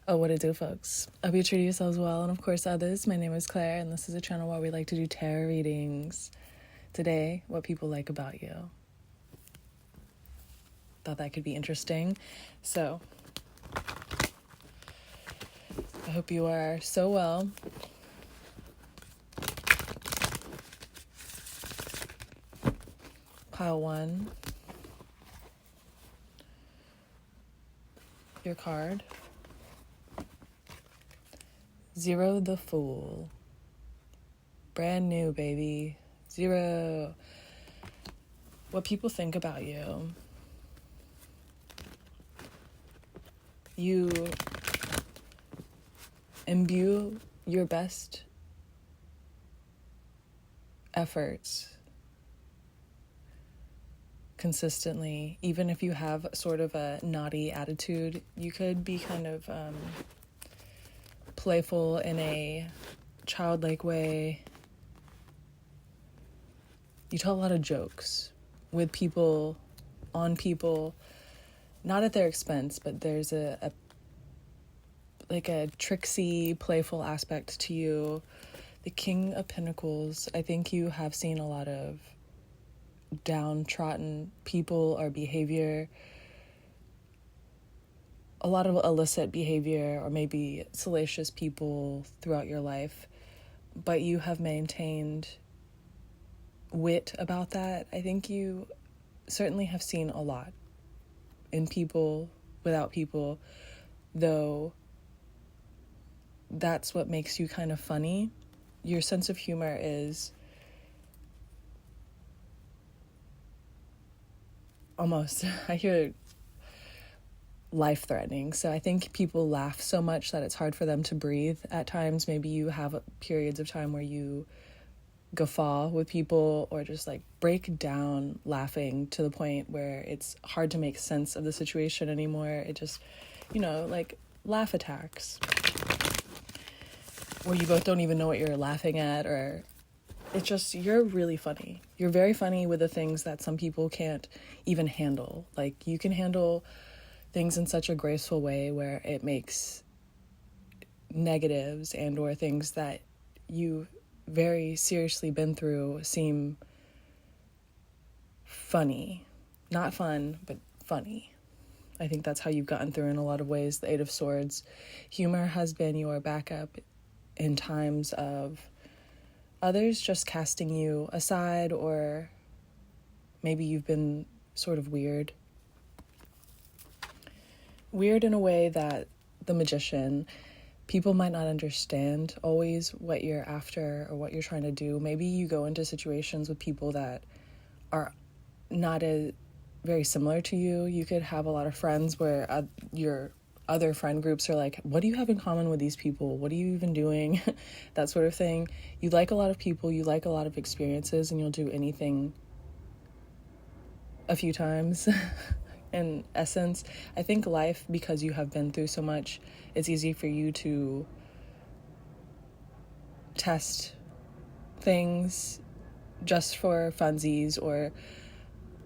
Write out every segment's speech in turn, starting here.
Oh, what it do, folks? I hope you treat yourselves well, and of course others. My name is Clair, and this is a channel where we like to do tarot readings. Today, what people like about you. Thought that could be interesting. So, I hope you are so well. Pile 1. Your card. 0 the Fool. Brand new, baby. 0. What people think about you. You imbue your best efforts consistently. Even if you have sort of a naughty attitude, you could be kind of playful in a childlike way. You tell a lot of jokes with people, on people, not at their expense, but there's a tricksy, playful aspect to you. The King of Pentacles, I think you have seen a lot of downtrodden people or behavior, a lot of illicit behavior, or maybe salacious people throughout your life, but you have maintained wit about that. I think you certainly have seen a lot in people, without people, though that's what makes you kind of funny. Your sense of humor is almost, I hear, life-threatening. So I think people laugh so much that it's hard for them to breathe at times. Maybe you have periods of time where you guffaw with people or just like break down laughing to the point where it's hard to make sense of the situation anymore. It just, like laugh attacks where you both don't even know what you're laughing at, or it's just, you're really funny. You're very funny with the things that some people can't even handle. Like, you can handle things in such a graceful way where it makes negatives and or things that you very seriously been through seem funny. Not fun, but funny. I think that's how you've gotten through in a lot of ways. The 8 of Swords. Humor has been your backup in times of others just casting you aside, or maybe you've been sort of weird in a way that the Magician, people might not understand always what you're after or what you're trying to do. Maybe you go into situations with people that are not very similar to you. You could have a lot of friends where your other friend groups are like, what do you have in common with these people? What are you even doing? That sort of thing. You like a lot of people, you like a lot of experiences, and you'll do anything a few times. In essence, I think life, because you have been through so much, it's easy for you to test things just for funsies or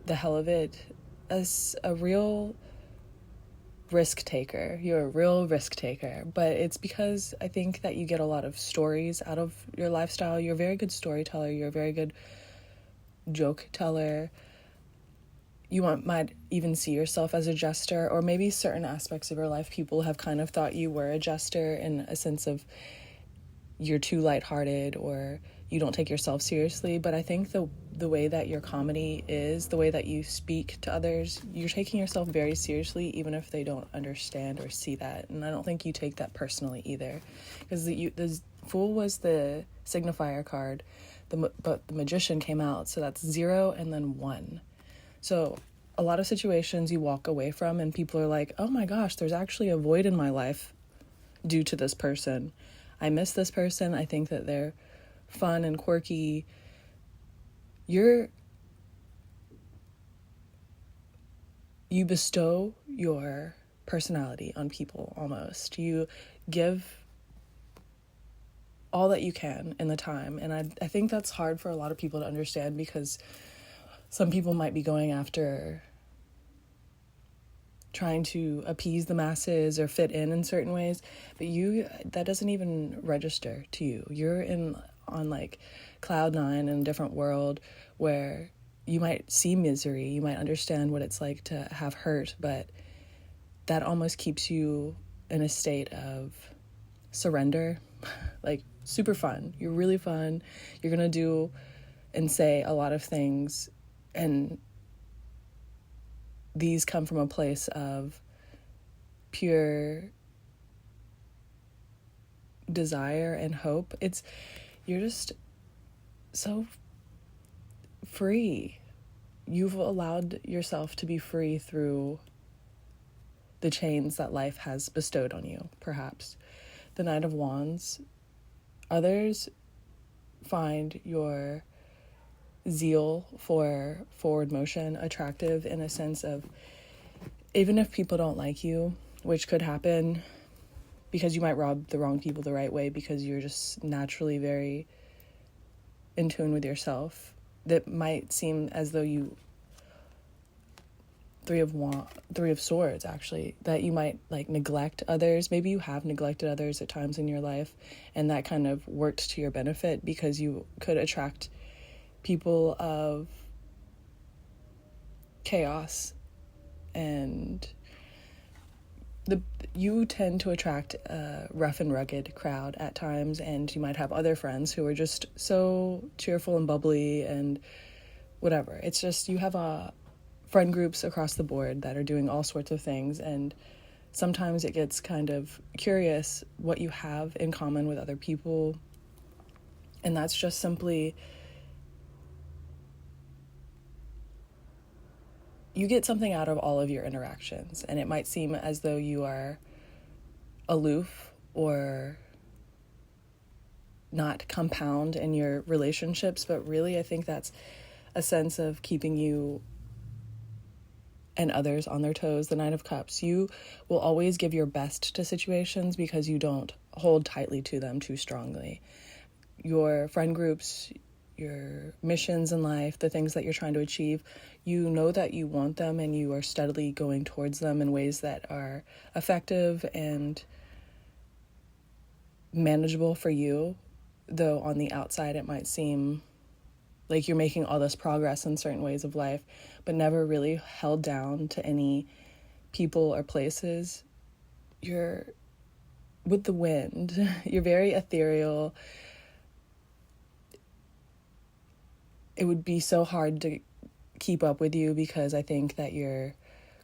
the hell of it. As a real risk taker, you're a real risk taker, but it's because I think that you get a lot of stories out of your lifestyle. You're a very good storyteller, you're a very good joke teller. You might even see yourself as a jester, or maybe certain aspects of your life people have kind of thought you were a jester in a sense of you're too lighthearted or you don't take yourself seriously. But I think the way that your comedy is, the way that you speak to others, you're taking yourself very seriously, even if they don't understand or see that. And I don't think you take that personally either, because the Fool was the signifier card, but the Magician came out, so that's 0 and then 1. So a lot of situations you walk away from and people are like, oh my gosh, there's actually a void in my life due to this person. I miss this person. I think that they're fun and quirky. You bestow your personality on people almost. You give all that you can in the time. And I think that's hard for a lot of people to understand, because some people might be going after trying to appease the masses or fit in certain ways, but that doesn't even register to you. You're on like cloud nine in a different world where you might see misery, you might understand what it's like to have hurt, but that almost keeps you in a state of surrender. Like, super fun. You're really fun. You're gonna do and say a lot of things, and these come from a place of pure desire and hope. You're just so free. You've allowed yourself to be free through the chains that life has bestowed on you, perhaps. The Knight of Wands. Others find your zeal for forward motion attractive, in a sense of, even if people don't like you, which could happen because you might rub the wrong people the right way because you're just naturally very in tune with yourself, that might seem as though you, Three of Swords, actually, that you might like neglect others. Maybe you have neglected others at times in your life, and that kind of worked to your benefit because you could attract people of chaos, and you tend to attract a rough and rugged crowd at times, and you might have other friends who are just so cheerful and bubbly and whatever. It's just, you have friend groups across the board that are doing all sorts of things, and sometimes it gets kind of curious what you have in common with other people, and that's just simply, you get something out of all of your interactions, and it might seem as though you are aloof or not compound in your relationships, but really I think that's a sense of keeping you and others on their toes. The Knight of Cups. You will always give your best to situations because you don't hold tightly to them too strongly. Your friend groups, your missions in life, the things that you're trying to achieve, you know that you want them, and you are steadily going towards them in ways that are effective and manageable for you, though on the outside it might seem like you're making all this progress in certain ways of life, but never really held down to any people or places. You're with the wind. You're very ethereal. It would be so hard to keep up with you because I think that you're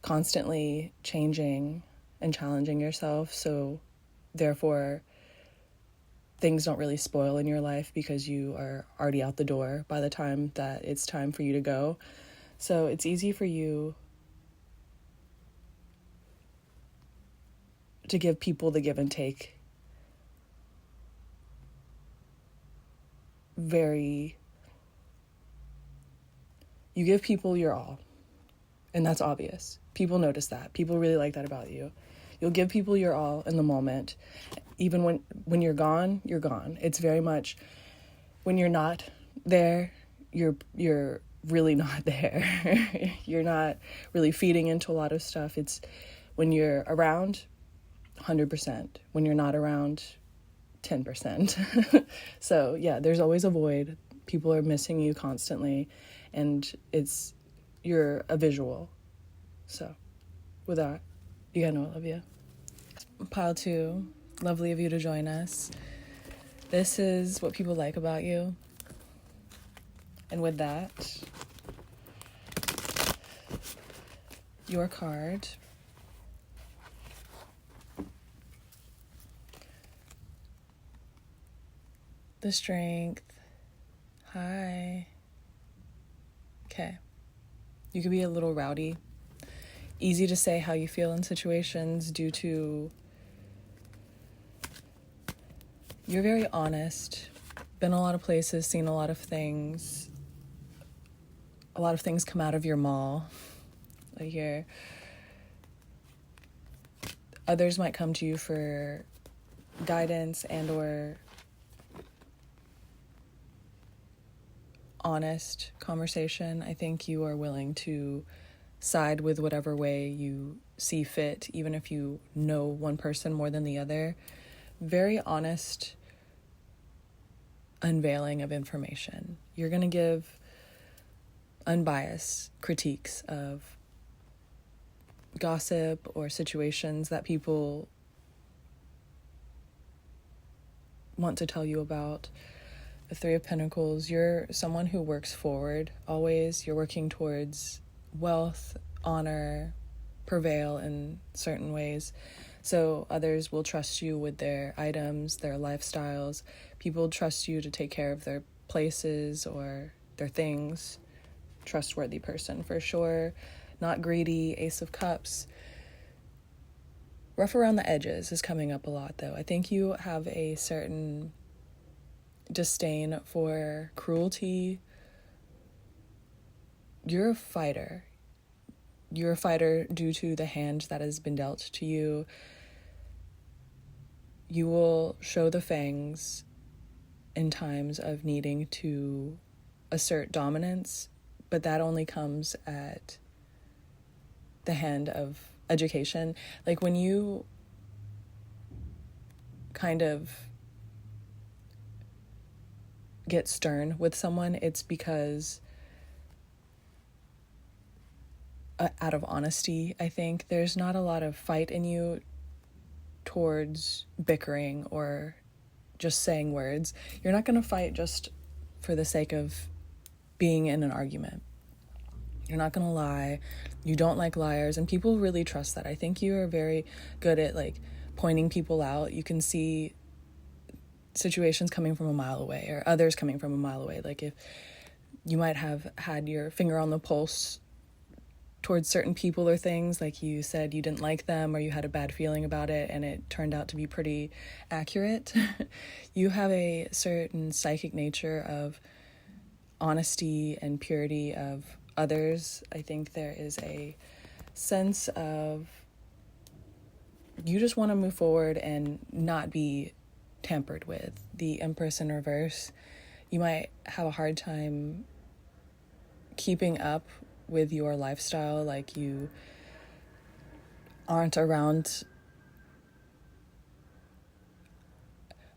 constantly changing and challenging yourself. So therefore, things don't really spoil in your life because you are already out the door by the time that it's time for you to go. So it's easy for you to give people the give and take. You give people your all, and that's obvious. People notice that. People really like that about you. You'll give people your all in the moment. Even when you're gone, you're gone. It's very much, when you're not there, you're really not there. You're not really feeding into a lot of stuff. It's when you're around, 100%. When you're not around, 10%. So yeah, there's always a void. People are missing you constantly, and you're a visual. So with that, you gotta know I love you. Pile 2, lovely of you to join us. This is what people like about you. And with that, your card. The Strength. Hi. Okay. You could be a little rowdy. Easy to say how you feel in situations due to you're very honest. Been a lot of places, seen a lot of things. A lot of things come out of your maw. Like others might come to you for guidance and or honest conversation. I think you are willing to side with whatever way you see fit, even if you know one person more than the other. Very honest unveiling of information. You're going to give unbiased critiques of gossip or situations that people want to tell you about. The Three of Pentacles, you're someone who works forward always. You're working towards wealth, honor, prevail in certain ways. So others will trust you with their items, their lifestyles. People trust you to take care of their places or their things. Trustworthy person for sure. Not greedy. Ace of Cups. Rough around the edges is coming up a lot, though. I think you have a certain disdain for cruelty. You're a fighter. You're a fighter due to the hand that has been dealt to you. You will show the fangs in times of needing to assert dominance, but that only comes at the hand of education. Like when you kind of get stern with someone, it's because out of honesty. I think there's not a lot of fight in you towards bickering or just saying words. You're not going to fight just for the sake of being in an argument. You're not going to lie. You don't like liars, and people really trust that. I think you are very good at like pointing people out. You can see situations coming from a mile away or others coming from a mile away. Like if you might have had your finger on the pulse towards certain people or things, like you said you didn't like them or you had a bad feeling about it and it turned out to be pretty accurate. You have a certain psychic nature of honesty and purity of others. I think there is a sense of you just want to move forward and not be tampered with. The Empress in reverse, you might have a hard time keeping up with your lifestyle, like you aren't around.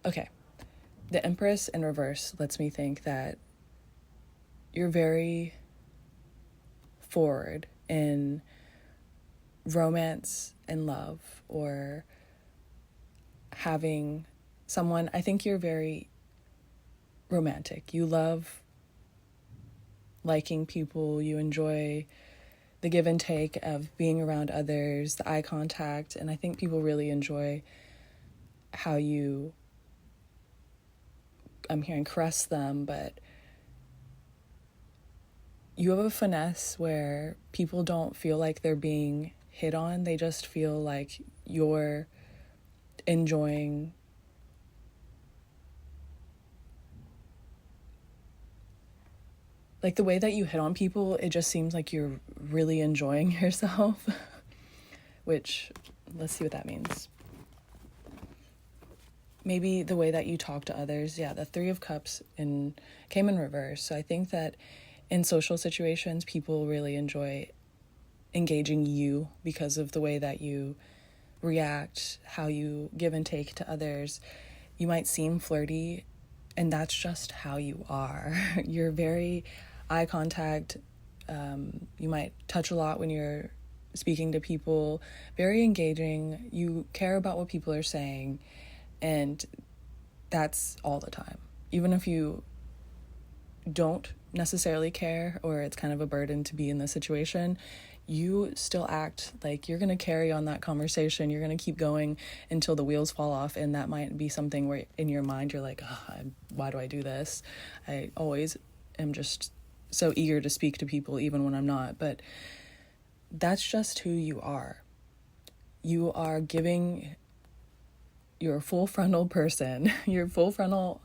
Okay, the Empress in reverse lets me think that you're very forward in romance and love or having someone. I think you're very romantic. You love liking people. You enjoy the give and take of being around others, the eye contact, and I think people really enjoy how you, I'm hearing caress them, but you have a finesse where people don't feel like they're being hit on. They just feel like you're enjoying like the way that you hit on people. It just seems like you're really enjoying yourself, which let's see what that means. Maybe the way that you talk to others. Yeah, the Three of Cups came in reverse. So I think that in social situations, people really enjoy engaging you because of the way that you react, how you give and take to others. You might seem flirty, and that's just how you are. You're very eye contact. You might touch a lot when you're speaking to people. Very engaging. You care about what people are saying, and that's all the time. Even if you don't necessarily care or it's kind of a burden to be in this situation, you still act like you're going to carry on that conversation. You're going to keep going until the wheels fall off, and that might be something where in your mind you're like, oh, why do I do this? I always am just so eager to speak to people even when I'm not, but that's just who you are. You are giving your full frontal person, your full frontal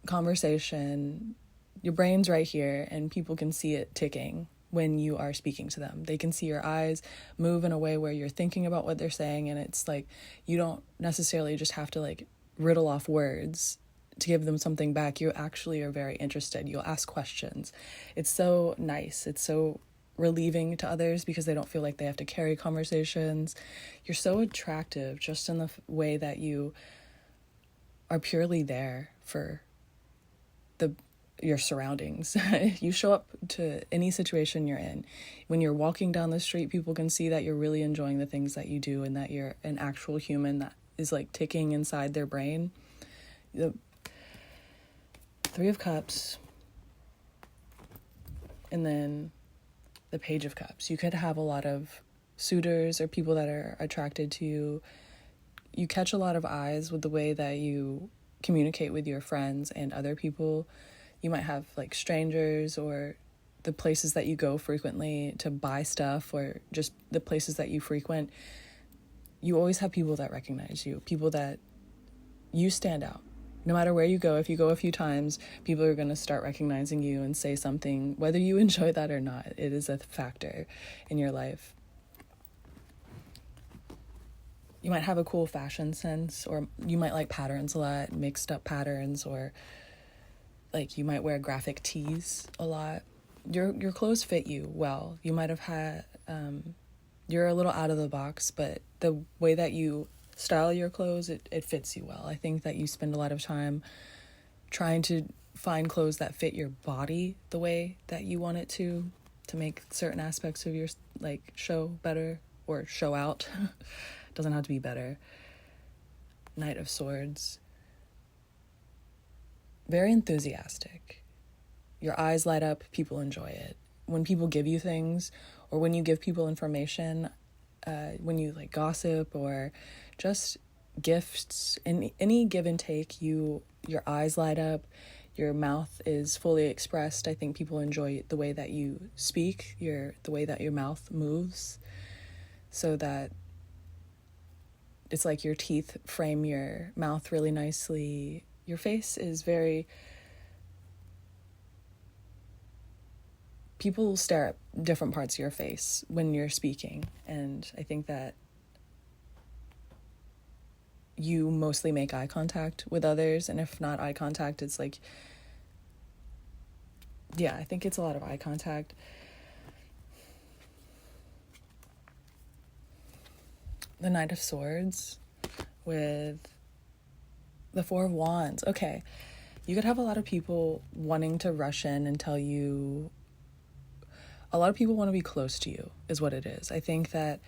conversation. Your brain's right here, and people can see it ticking when you are speaking to them. They can see your eyes move in a way where you're thinking about what they're saying, and it's like you don't necessarily just have to like riddle off words to give them something back. You actually are very interested. You'll ask questions. It's so nice. It's so relieving to others because they don't feel like they have to carry conversations. You're so attractive just in the way that you are purely there for your surroundings. You show up to any situation you're in. When you're walking down the street, people can see that you're really enjoying the things that you do and that you're an actual human that is like ticking inside their brain. The Three of Cups and then the Page of Cups. You could have a lot of suitors or people that are attracted to you. You catch a lot of eyes with the way that you communicate with your friends and other people. You might have like strangers or the places that you go frequently to buy stuff or just the places that you frequent. You always have people that recognize you, people that you stand out. No matter where you go, if you go a few times, people are going to start recognizing you and say something, whether you enjoy that or not. It is a factor in your life. You might have a cool fashion sense, or you might like patterns a lot, mixed up patterns, or like you might wear graphic tees a lot. Your clothes fit you well. You might have had, you're a little out of the box, but the way that you style your clothes, it fits you well. I think that you spend a lot of time trying to find clothes that fit your body the way that you want it to make certain aspects of your like show better or show out. Doesn't have to be better. Knight of Swords. Very enthusiastic. Your eyes light up, people enjoy it. When people give you things, or when you give people information, when you like gossip or just gifts, in any give and take, your eyes light up, your mouth is fully expressed. I think people enjoy the way that you speak, the way that your mouth moves, so that it's like your teeth frame your mouth really nicely. Your face is very... People stare at different parts of your face when you're speaking, and I think that you mostly make eye contact with others, and if not eye contact, it's like... Yeah, I think it's a lot of eye contact. The Knight of Swords with the Four of Wands. Okay, you could have a lot of people wanting to rush in and tell you... A lot of people want to be close to you, is what it is. I think that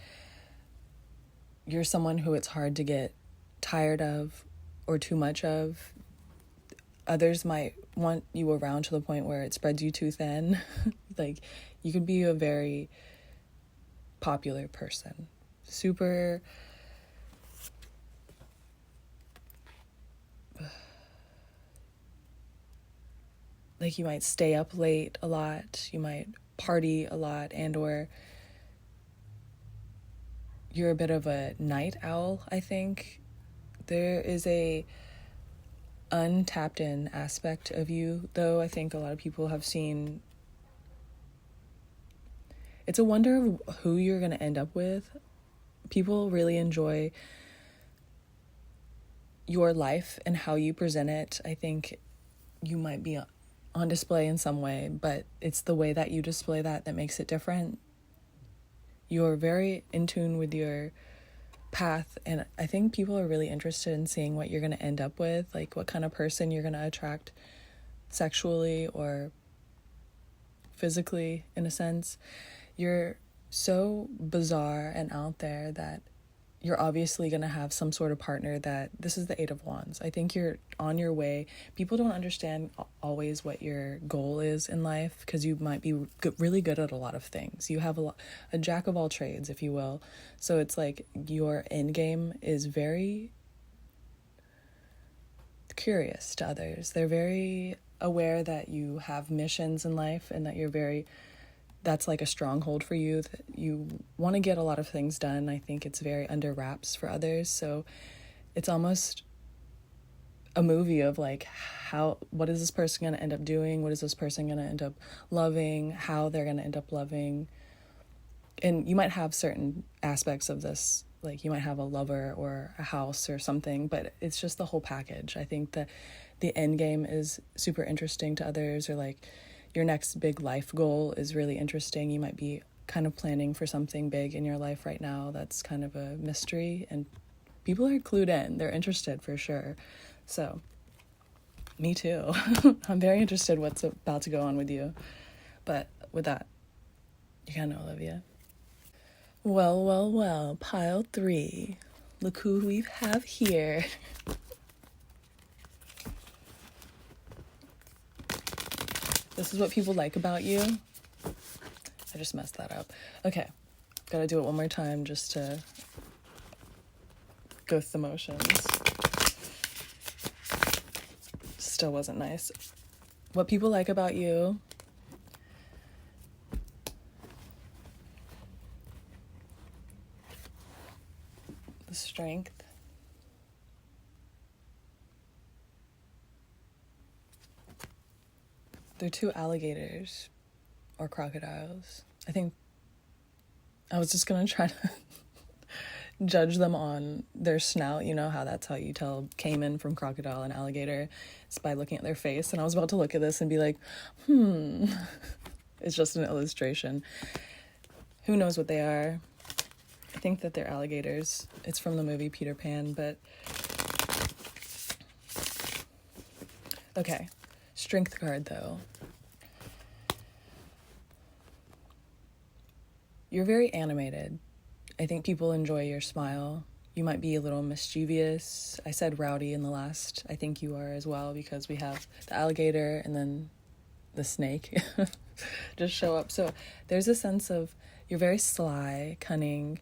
you're someone who it's hard to get tired of or too much of. Others might want you around to the point where it spreads you too thin. Like, you could be a very popular person. Super... Like, you might stay up late a lot. You might party a lot, and or you're a bit of a night owl, I think. There is a untapped in aspect of you, though. I think a lot of people have seen... It's a wonder of who you're going to end up with. People really enjoy your life and how you present it. I think you might be on display in some way, but it's the way that you display that makes it different. You're very in tune with your path, and I think people are really interested in seeing what you're going to end up with, like what kind of person you're going to attract sexually or physically, in a sense. You're so bizarre and out there that you're obviously going to have some sort of partner that... This is the Eight of Wands. I think you're on your way. People don't understand always what your goal is in life, because you might be really good at a lot of things. You have a jack of all trades, if you will. So it's like your end game is very curious to others. They're very aware that you have missions in life and that you're very... That's like a stronghold for you. You want to get a lot of things done. I think it's very under wraps for others. So it's almost a movie of like, what is this person going to end up doing? What is this person going to end up loving? How they're going to end up loving? And you might have certain aspects of this, like you might have a lover or a house or something, but it's just the whole package. I think that the end game is super interesting to others, or like, your next big life goal is really interesting. You might be kind of planning for something big in your life right now that's kind of a mystery, and people are clued in. They're interested for sure. So, me too. I'm very interested what's about to go on with you. But with that, you gotta know Olivia. Well, pile 3. Look who we have here. This is what people like about you. I just messed that up. Okay, gotta do it one more time just to go through the motions. Still wasn't nice. What people like about you. The strength. They're 2 alligators or crocodiles. I think I was just gonna try to judge them on their snout. You know how that's how you tell caiman from crocodile and alligator. It's by looking at their face. And I was about to look at this and be like, It's just an illustration. Who knows what they are? I think that they're alligators. It's from the movie Peter Pan, but... Okay. Strength card, though. You're very animated. I think people enjoy your smile. You might be a little mischievous. I said rowdy in the last. I think you are as well, because we have the alligator and then the snake just show up. So there's a sense of you're very sly, cunning.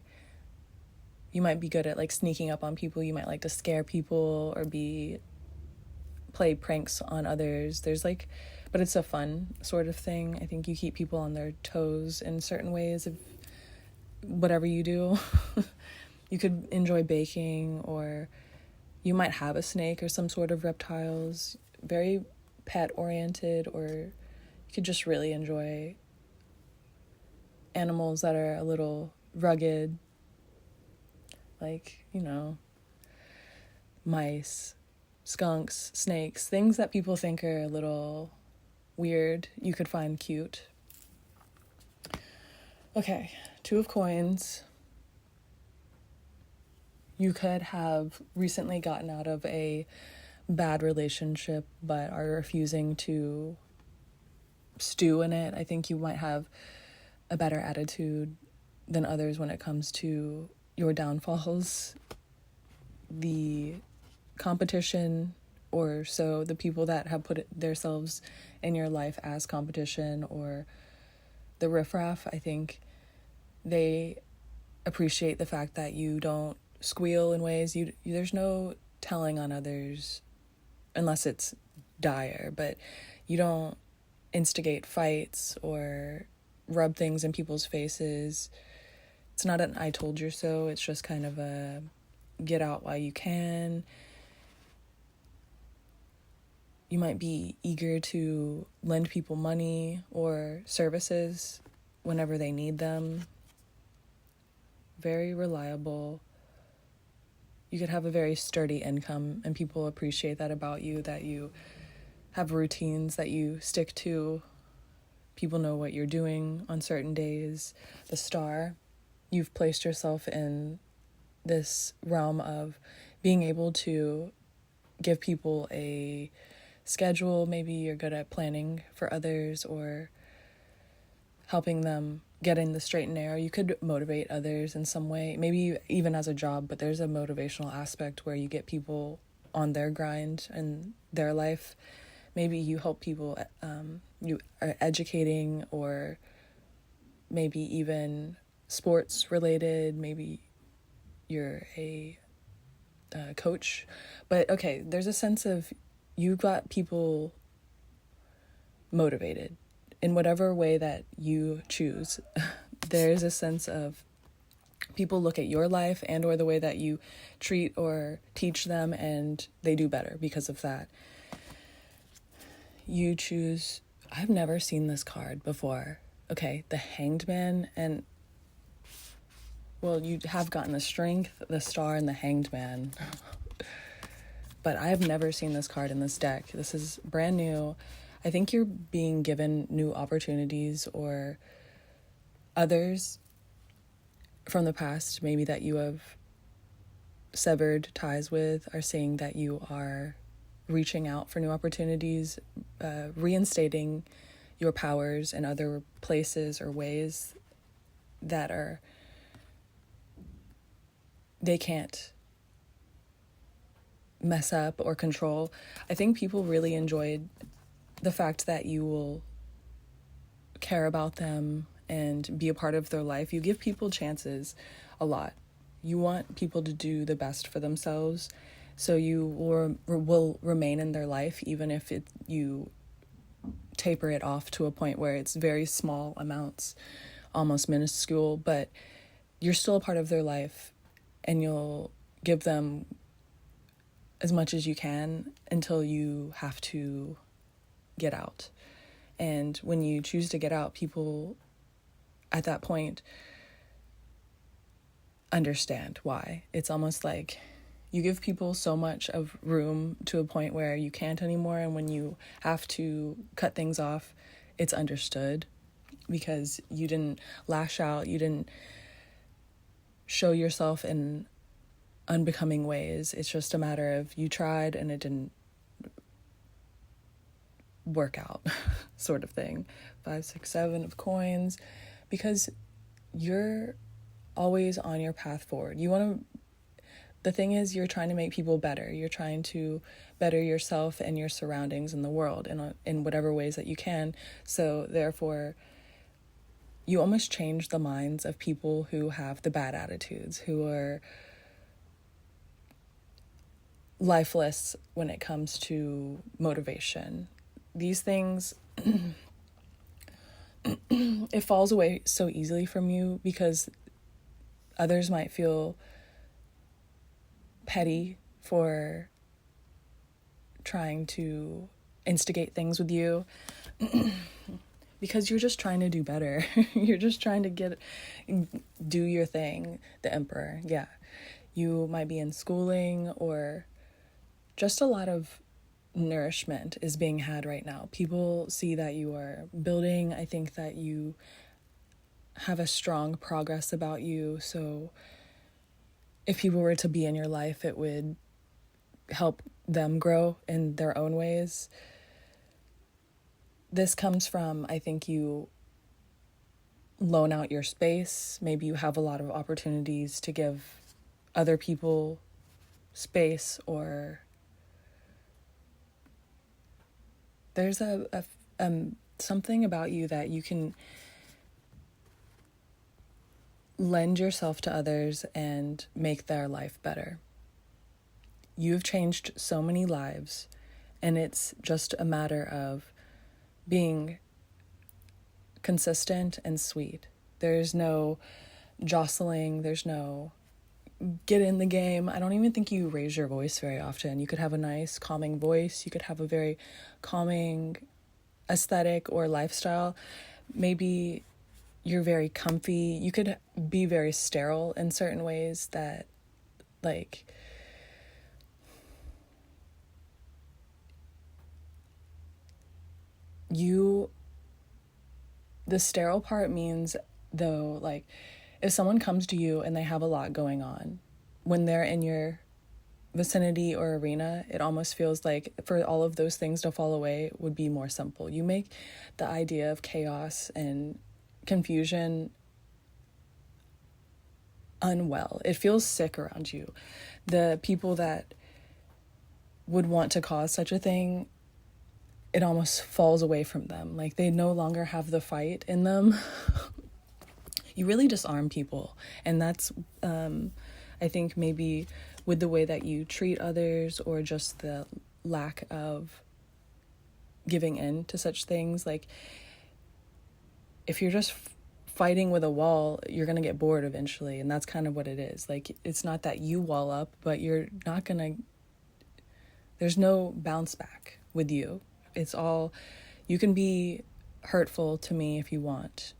You might be good at like sneaking up on people. You might like to scare people or play pranks on others. There's like, but it's a fun sort of thing. I think you keep people on their toes in certain ways of whatever you do. You could enjoy baking, or you might have a snake or some sort of reptiles. Very pet oriented, or you could just really enjoy animals that are a little rugged, like, you know, mice, skunks, snakes, things that people think are a little weird, you could find cute. Okay, 2 of coins. You could have recently gotten out of a bad relationship, but are refusing to stew in it. I think you might have a better attitude than others when it comes to your downfalls. The competition, or so the people that have put themselves in your life as competition, or the riffraff, I think they appreciate the fact that you don't squeal in ways. There's no telling on others unless it's dire, but you don't instigate fights or rub things in people's faces. It's not an I told you so. It's just kind of a get out while you can. You might be eager to lend people money or services whenever they need them. Very reliable. You could have a very sturdy income, and people appreciate that about you, that you have routines that you stick to. People know what you're doing on certain days. The star, you've placed yourself in this realm of being able to give people a schedule. Maybe you're good at planning for others or helping them get in the straight and narrow. You could motivate others in some way, maybe even as a job, but there's a motivational aspect where you get people on their grind in their life. Maybe you help people, you are educating, or maybe even sports related. Maybe you're a coach. But okay, there's a sense of you got people motivated in whatever way that you choose. There's a sense of people look at your life and or the way that you treat or teach them, and they do better because of that. You choose... I've never seen this card before. Okay, the Hanged Man, and well, you have gotten the Strength, the Star, and the Hanged Man. But I've never seen this card in this deck. This is brand new. I think you're being given new opportunities, or others from the past, maybe that you have severed ties with, are saying that you are reaching out for new opportunities, reinstating your powers in other places or ways that they can't mess up or control. I think people really enjoyed the fact that you will care about them and be a part of their life. You give people chances a lot. You want people to do the best for themselves, so you will remain in their life, even if you taper it off to a point where it's very small amounts, almost minuscule, but you're still a part of their life, and you'll give them as much as you can until you have to get out. And when you choose to get out, people at that point understand why. It's almost like you give people so much of room to a point where you can't anymore, and when you have to cut things off, it's understood, because you didn't lash out, you didn't show yourself in unbecoming ways. It's just a matter of you tried and it didn't work out sort of thing. 5, 6, 7 of coins, because you're always on your path forward. The thing is, you're trying to make people better. You're trying to better yourself and your surroundings in the world in whatever ways that you can. So therefore, you almost change the minds of people who have the bad attitudes, who are lifeless when it comes to motivation. These things, it falls away so easily from you, because others might feel petty for trying to instigate things with you, because you're just trying to do better. You're just trying to do your thing. The emperor, yeah. You might be in schooling, or just a lot of nourishment is being had right now. People see that you are building. I think that you have a strong progress about you. So if people were to be in your life, it would help them grow in their own ways. This comes from, I think, you loan out your space. Maybe you have a lot of opportunities to give other people space, or there's something about you that you can lend yourself to others and make their life better. You've changed so many lives, and it's just a matter of being consistent and sweet. There's no jostling, there's no get in the game. I don't even think you raise your voice very often. You could have a nice calming voice, you could have a very calming aesthetic or lifestyle. Maybe you're very comfy. You could be very sterile in certain ways that, like, the sterile part means, though, like, if someone comes to you and they have a lot going on, when they're in your vicinity or arena, it almost feels like for all of those things to fall away would be more simple. You make the idea of chaos and confusion unwell. It feels sick around you. The people that would want to cause such a thing, it almost falls away from them. Like, they no longer have the fight in them. You really disarm people. And that's, I think, maybe with the way that you treat others, or just the lack of giving in to such things. Like, if you're just fighting with a wall, you're going to get bored eventually. And that's kind of what it is. Like, it's not that you wall up, but you're not going to, there's no bounce back with you. It's all, you can be hurtful to me if you want.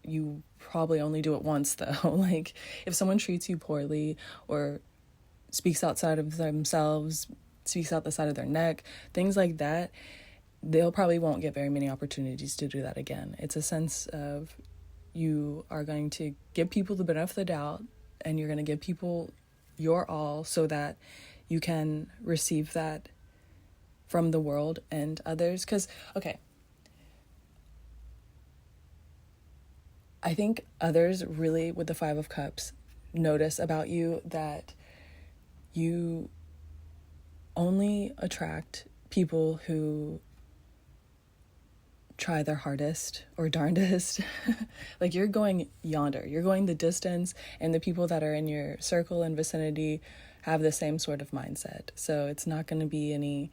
You probably only do it once, though. Like, if someone treats you poorly or speaks outside of themselves, speaks out the side of their neck, things like that, they'll probably won't get very many opportunities to do that again. It's a sense of you are going to give people the benefit of the doubt, and you're going to give people your all so that you can receive that from the world and others. Because, okay, I think others really, with the Five of Cups, notice about you that you only attract people who try their hardest or darndest. Like, you're going yonder, you're going the distance, and the people that are in your circle and vicinity have the same sort of mindset. So it's not going to be any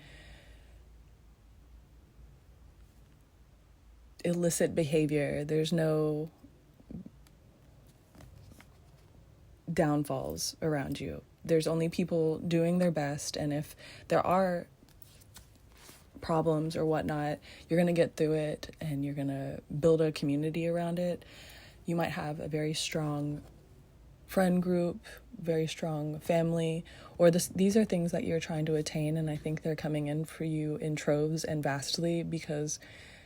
illicit behavior. There's no downfalls around you. There's only people doing their best, and if there are problems or whatnot, you're going to get through it, and you're going to build a community around it. You might have a very strong friend group, very strong family, or these are things that you're trying to attain, and I think they're coming in for you in troves and vastly, because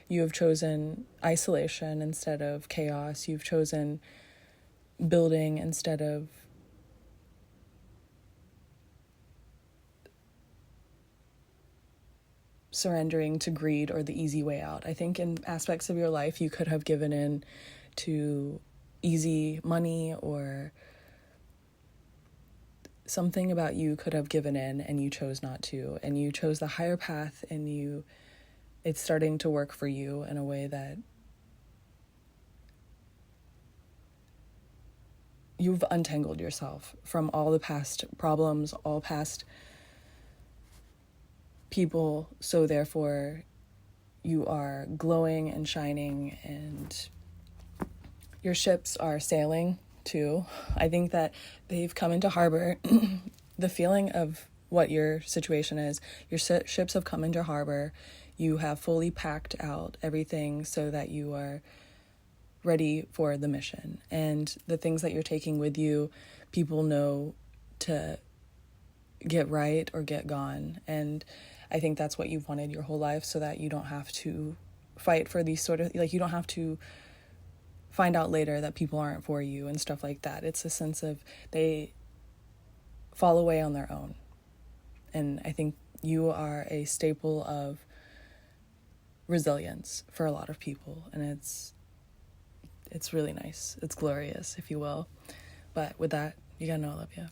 you have chosen isolation instead of chaos. You've chosen building instead of surrendering to greed or the easy way out. I think in aspects of your life, you could have given in to easy money, or something about you could have given in, and you chose not to, and you chose the higher path, and it's starting to work for you in a way that you've untangled yourself from all the past problems, all past people, so therefore you are glowing and shining, and your ships are sailing too. I think that they've come into harbor. The feeling of what your situation is, your ships have come into harbor. You have fully packed out everything so that you are ready for the mission. And the things that you're taking with you, people know to get right or get gone. And I think that's what you've wanted your whole life, so that you don't have to fight for these sort of, like, you don't have to find out later that people aren't for you and stuff like that. It's a sense of they fall away on their own. And I think you are a staple of resilience for a lot of people, and it's really nice. It's glorious, if you will. But with that, you gotta know I love you.